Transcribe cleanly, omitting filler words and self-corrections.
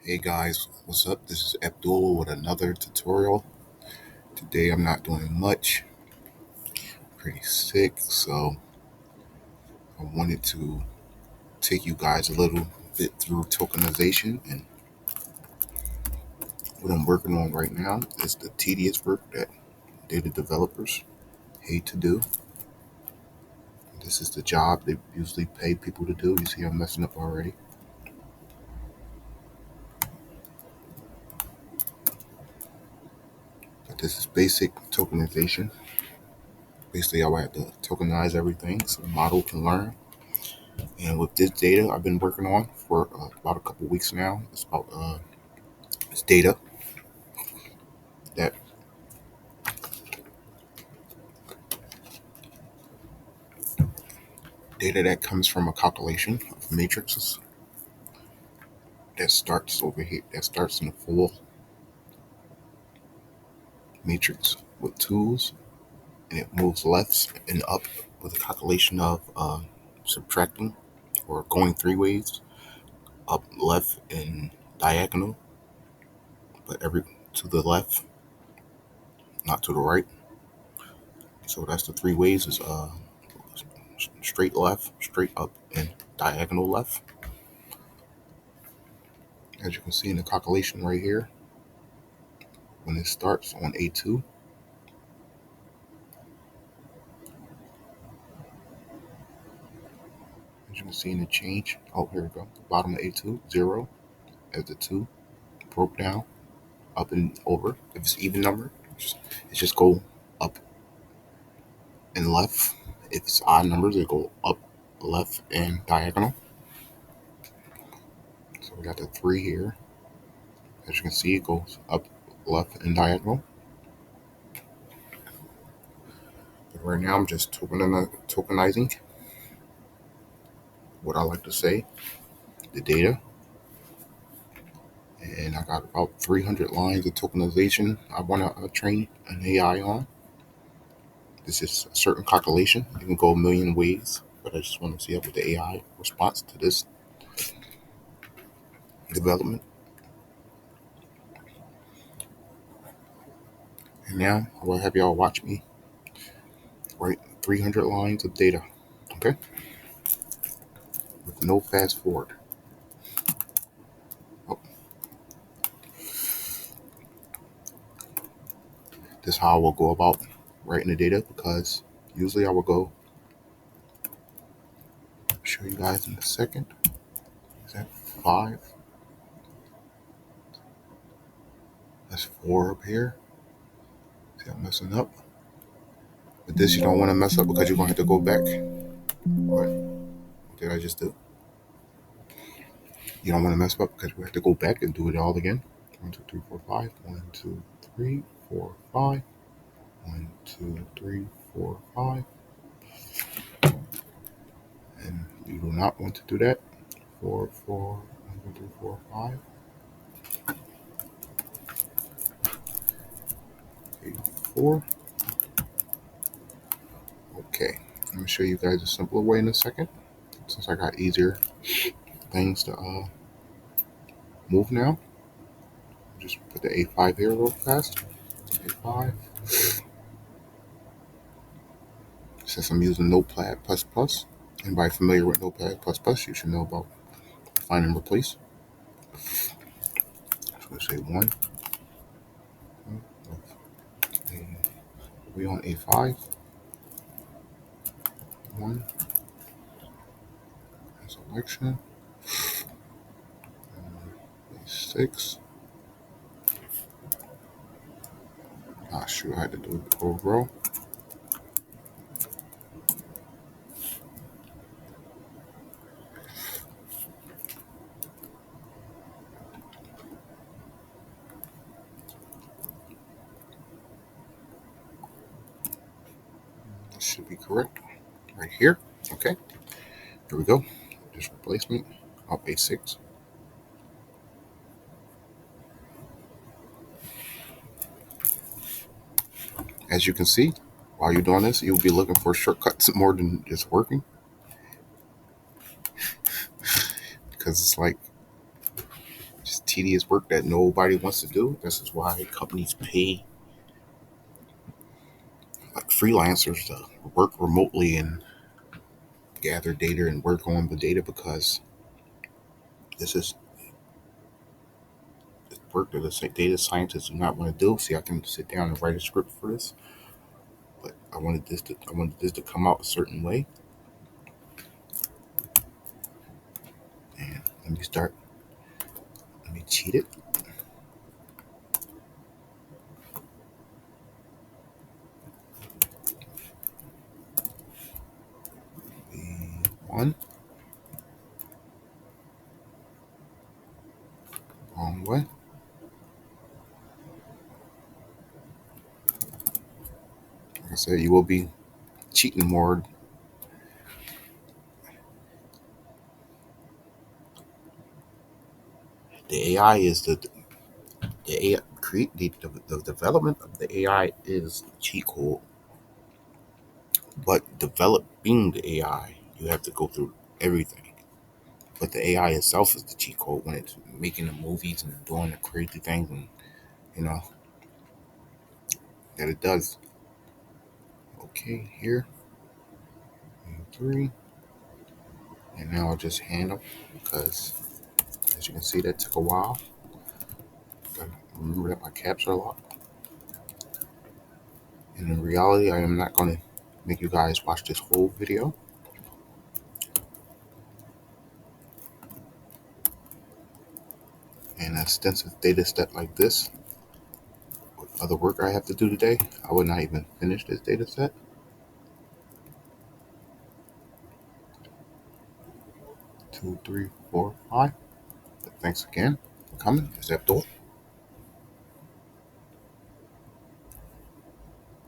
Hey guys, what's up? This is Abdul with another tutorial. Today I'm not doing much, pretty sick, so I wanted to take you guys a little bit through tokenization. And what I'm working on right now is the tedious work that data developers hate to do. This is the job they usually pay people to do. You see I'm messing up already. But this is basic tokenization. Basically, I have to tokenize everything so the model can learn. And with this data I've been working on for about a couple weeks now, it's about it's that data that comes from a calculation of matrices that starts over here, that starts in a full matrix with tools, and it moves left and up with a calculation of subtracting or going three ways, up, left, and diagonal, but every to the left, not to the right. So that's the three ways: is straight left, straight up, and diagonal left. As you can see in the calculation right here, when it starts on A2, as you can see in the change, oh, here we go, the bottom of A2, 0, as the 2 broke down, up and over. If it's even number, it's just go up and left. If it's odd numbers, it go up, left, and diagonal. So we got the 3 here. As you can see, it goes up, left, and diagonal. But right now, I'm just tokenizing what I like to say, the data. And I got about 300 lines of tokenization I want to train an AI on. This is a certain calculation. You can go a million ways, but I just want to see what the AI response to this development. And now I will have y'all watch me write 300 lines of data, okay? With no fast forward. Oh, this is how I will go about writing the data, because usually I will go show you guys in a second. Is that 5? That's 4 up here. See, I'm messing up. But this you don't want to mess up, because you're going to have to go back. What did I just do? You don't want to mess up, because we have to go back and do it all again. 1, 2, 3, 4, 5. 1, 2, 3, 4, 5. 1, 2, 3, 4, 5. And you do not want to do that. 4, 4, 1, 2, 3, 4, 5. 8, 4. Okay. I'm going to show you guys a simpler way in a second, since I got easier things to move now. Just put the A5 here real fast. A5. Since I'm using Notepad++, anybody familiar with Notepad++, you should know about find and replace. So we say 1. We on A5. 1. Selection. A6. Ah, shoot, I had to do it overall. This should be correct right here. Okay, here we go. Just replacement of A6. As you can see, while you're doing this, you'll be looking for shortcuts more than just working, because it's like Just tedious work that nobody wants to do. This is why companies pay like freelancers to work remotely and gather data and work on the data, because this is work that the data scientists do not want to do. See, I can sit down and write a script for this, but I wanted this to come out a certain way. And let me start. Let me cheat it. One, wrong way. Like I said, you will be cheating more. The AI is the AI create the development of the AI is the cheat code, but developing the AI, you have to go through everything. But the AI itself is the cheat code when it's making the movies and doing the crazy things, and you know that it does. Okay, here, and three, and now I'll just hand them, because as you can see, that took a while. But remember that my caps are locked. And in reality, I am not going to make you guys watch this whole video. An extensive data set like this, with other work I have to do today, I would not even finish this data set. 2, 3, 4, 5. But thanks again for coming. Except